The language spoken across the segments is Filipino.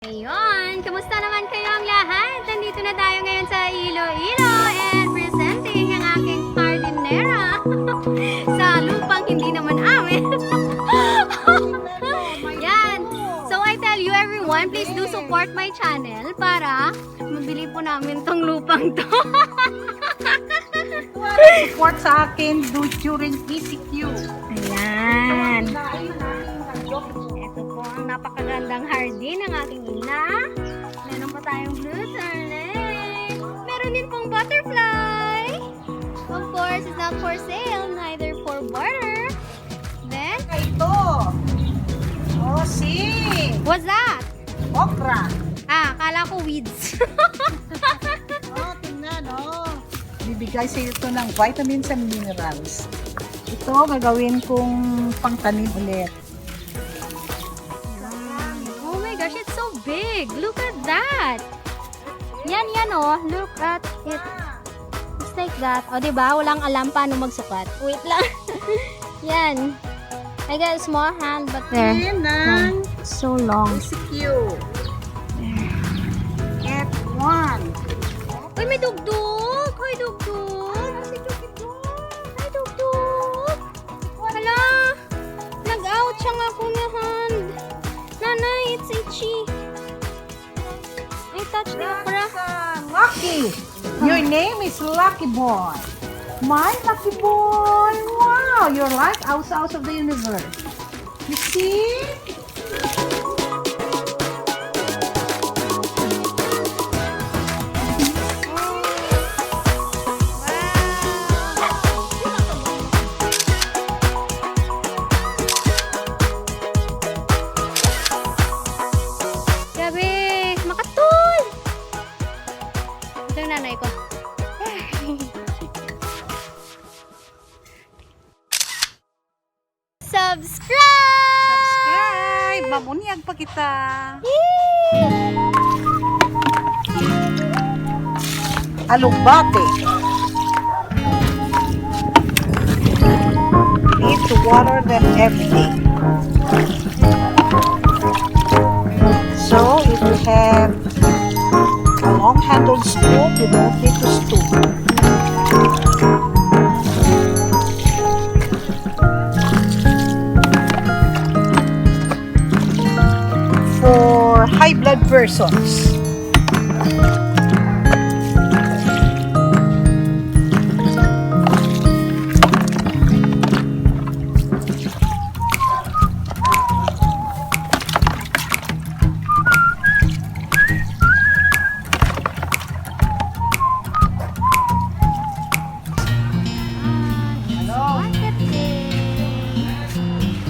Ayun, kamusta naman kayo ang lahat? Nandito na tayo ngayon sa Iloilo and presenting ang aking hardinera sa lupang hindi naman amin. Yan. So I tell you everyone, please do support my channel para mabili po namin tong lupang to. Support sa akin during ECQ. Ayan. Ito po ang napakagandang hardin ng aking ina. Meron pa tayong blue turlet. Meron din pong butterfly. Of course, it's not for sale, neither for barter. Then, Ito. Oh, what's that? okra. Akala ko weeds. Oh, tingnan, oh. Bibigay sa ito ng vitamins and minerals. Ito, gagawin kong pangtanim ulit. Oh my gosh, it's so big. Look at that. Yan, oh. Look at it. It's like that. O, diba? Walang alam paano magsukat. Wait lang. Yan. I got a small hand, but there. Yan ng So long. ECQ. Get one. Uy, may dugdug! Hoy, dugdug! Ay, dugdug! Hala! Nag-out siya nga po niya hand. Nanay, it's itchy. I touched the okra. Lucky. Your name is Lucky Boy. My Lucky Boy. Wow, you're like out of the universe. You see? Grabe! Makatul! Ito yung nanay ko. Subscribe! Subscribe! Mamunyag pa kita. Alugbate. Need to water them every day. So, if you have a long-handled spoon, you don't need to stoop. For high blood persons.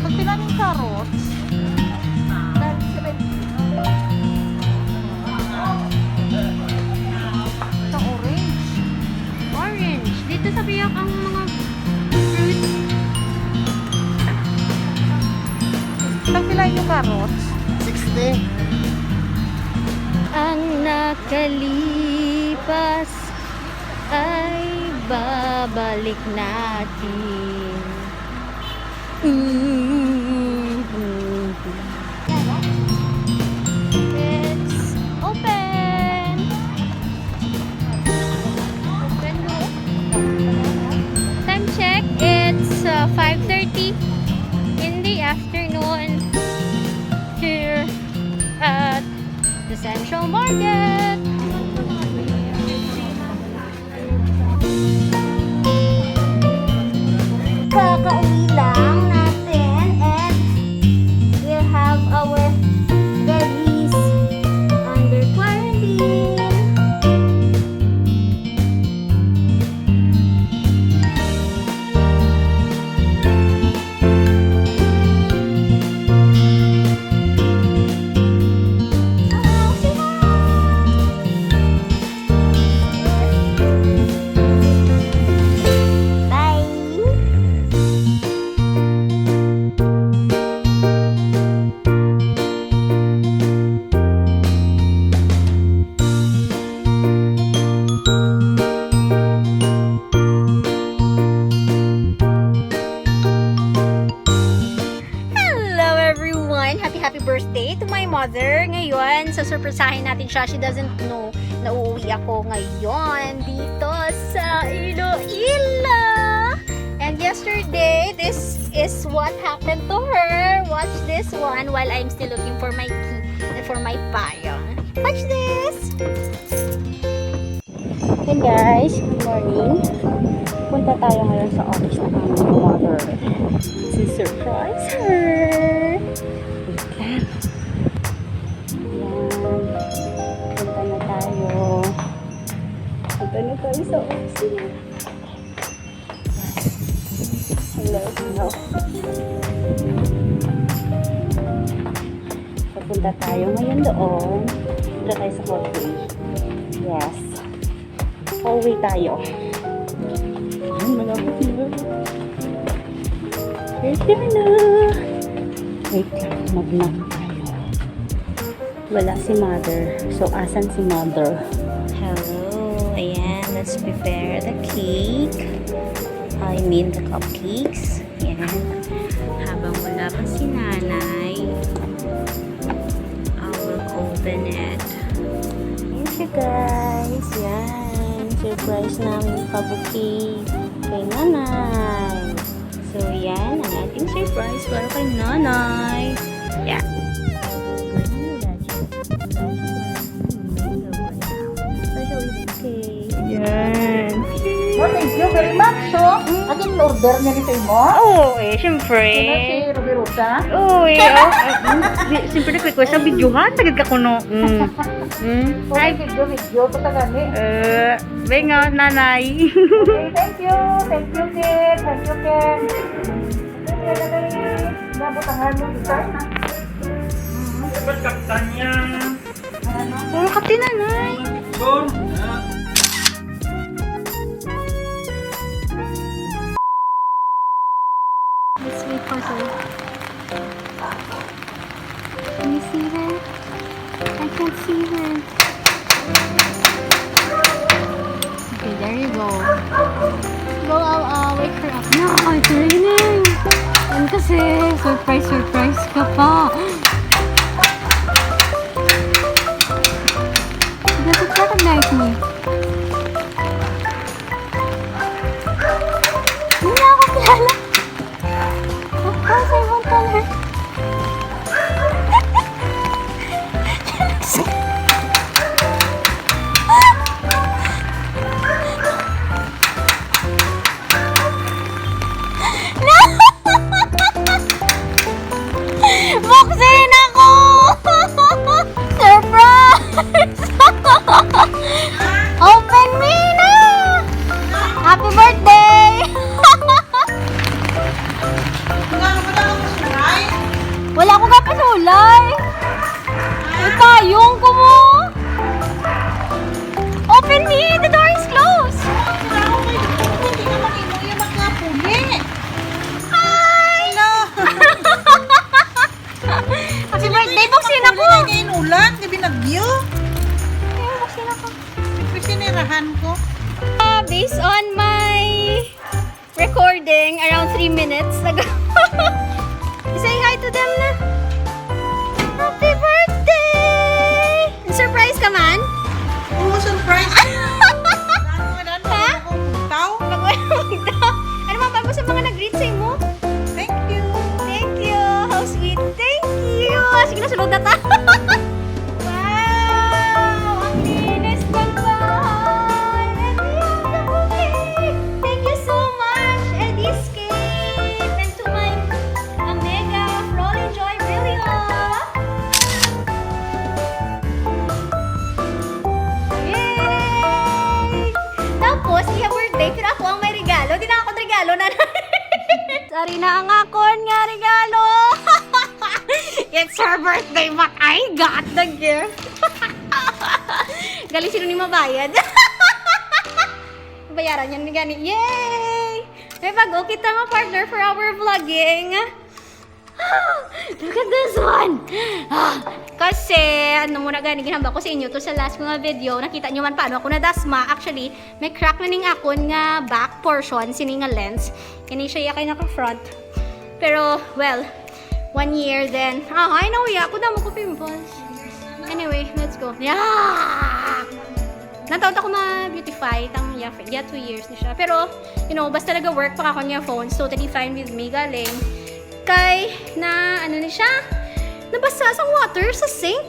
Pag pinaming carrots, ito orange. Orange. Dito sa biyak ang mga fruits. Pag pinayin yung carrots, 60. Ang nakalipas ay babalik natin. It's open. Open no? Time check, it's 5:30 in the afternoon here at the Central Market. Kakauwi lang natin and we'll have our babies under quarantine. ngayon, sa surprisahin natin siya. She doesn't know na uuwi ako ngayon dito sa Iloilo. And yesterday, this is what happened to her. Watch this one while I'm still looking for my key and for my payong. Watch this! Hey guys, good morning. Punta tayo ngayon sa office ng aming mother. To surprise her! Wait lang. Ayan. Punta na tayo. Punta na tayo sa office niya. Hello, hello. So, punta tayo ngayon doon. Punta tayo sa coffee. Yes. Pauwi tayo. Ayan, malapit na. Here's na. Wait lang, mag-knock tayo. Wala si mother. So, asan si mother? Hello. Ayan, let's prepare the cake. I mean the cupcakes. Ayan. Habang wala pa si nanay, I will open it. Ayan siya guys. Yan. Surprise namin pa-bouquet kay nanay. So yan, ang ating surprise para kay nanay. Yeah. Yan. Well, thank you very much. So, ating order niya dito mo? Oo, syempre. Si Ruby Rosa? Oo, siyempre na-request ang videohan. Tagad ka kuno. Ay, video. Ito gani. Benga, nanay. Okay, thank you. Thank you, kid. Thank you, Ken. Nabutangan mo kita. Ba't kaktan niya? Puro kati, nanay. Doon. Let's wait for her. Can you see her? I can't see her. Okay, there you go. Go, wake her up. No, it's raining. Yan kasi, surprise ka pa. She doesn't recognize me. Hindi na ako kilala. Of course, I won't tell her. Buksin ako! Surprise! Open me na! Happy birthday! Wala ko kapasulay! May payong ko mo! Open me! The door is closed! Hi! Happy birthday! Buksin ako! Ulan, di binagyo. Buksin ako. Sinirahan ko. Based on my recording, around 3 minutes ago. Say hi to them na. Happy birthday! Surprise ka man? Oo, surprise. Ha? Tao. Ano man bago sa mga nag-greet sa mo? Thank you. Thank you! How sweet! Thank you! Sige na, sulod na ta. Wow! Ang linis ng bahay! And we have the bouquet! Thank you so much, Eddie's Cake! And to my Omega Rolling Joy Brilliant! Yay! Tapos, iya birthday, pero ako ang may regalo. Di na ako regalo na. Sorry na ang akon nga regalo. It's her birthday, but I got the gift. Galing sino ni mabayad. Bayaran yan ni gani. Yay! May bago kita nga partner for our vlogging. Look at this one! Kasi, ano muna gani, ginamba ko sa inyo to sa last mga video. Nakita nyo man paano ako nadasma. Actually, may crack na ning akon nga back portion, sini nga lens. Kini siya yakay naka-front. Pero, well, 1 year then. Ay, nauya ako na mo ko pimples. Anyway, let's go. Yeah! Nataon ako ma-beautify tang yeah 2 years na siya. Pero, you know, basta nag-work pa ako niya phone, totally fine with me galing. Kay na ano ni siya? Nabasa sa water sa sink.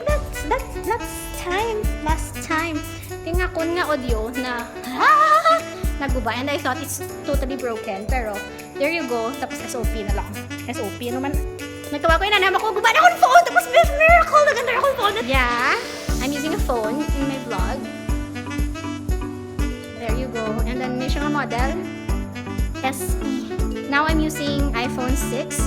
Last time. Tingakon nga audio na naguba and I thought it's totally broken. Pero there you go. Tapos SOP na lang. SOP naman. Nagtawa ko yun na ako guba na akong phone. Tapos miracle naganda akong phone. Yeah. I'm using a phone in my vlog. There you go. And then may siyang model. SE. Now I'm using iPhone 6.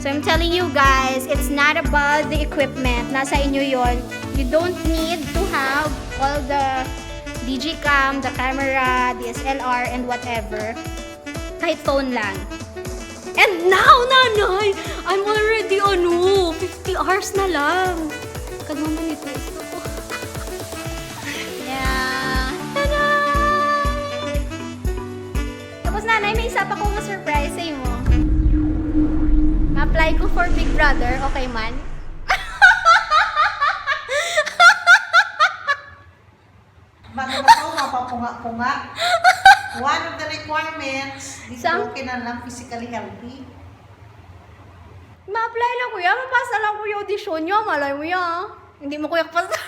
So I'm telling you guys, it's not about the equipment. Nasa inyo yon. You don't need to have all the Digicam, the camera, DSLR, and whatever. Kahit phone lang. And now, nanay, I'm already 50 hours na lang. Kagmama nito. Yeah. Tada! Tapos nanay, may isa pa kong surprise sa mo. Ma-apply ko for Big Brother, okay man? Bago ba ito, mapapunga-punga. One of the requirements, dito okay na lang physically healthy. Ma-apply lang kuya, mapasa lang kuya audition nyo, malay mo yan. Hindi mo kuya kapasar.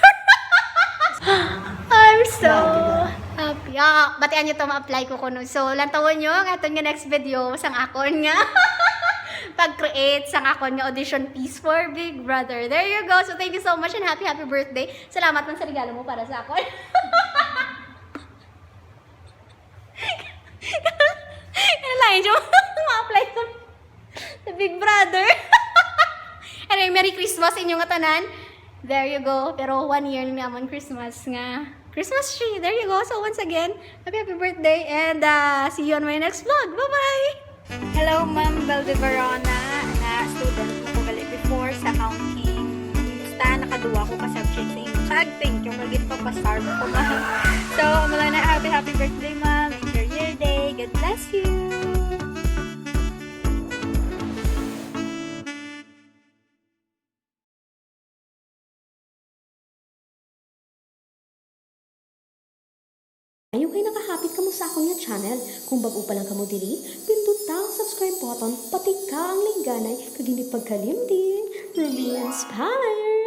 I'm so happy. Batian nyo ito, ma-apply ko kuno. So, lantawan nyo, ang aton nga next video, sang akon nga. Pag-create sang akon nga audition piece for Big Brother. There you go. So, thank you so much and happy birthday. Salamat man sa regalo mo para sa akon. Lain siya, ma-apply ko sa Big Brother. Anyway, Merry Christmas inyong atanan. There you go. Pero 1 year naman Christmas nga. Christmas tree. There you go. So once again, happy birthday and see you on my next vlog. Bye-bye! Hello, Ma'am Valdeverona na student mo ko gali before sa accounting. Basta nakaduwa ko ka subject sa inyo. Thank you. Magit pa pasar mo ko, ma'am. So, mula na happy birthday, ma'am. Enjoy your day. God bless you. Ayaw kayo nakahapit ka mo sa akong nga channel. Kung bago pa lang ka mo diri, pindot ang subscribe button, pati ka ang lingganay, kag hindi pagkalim din. Ruby Inspired!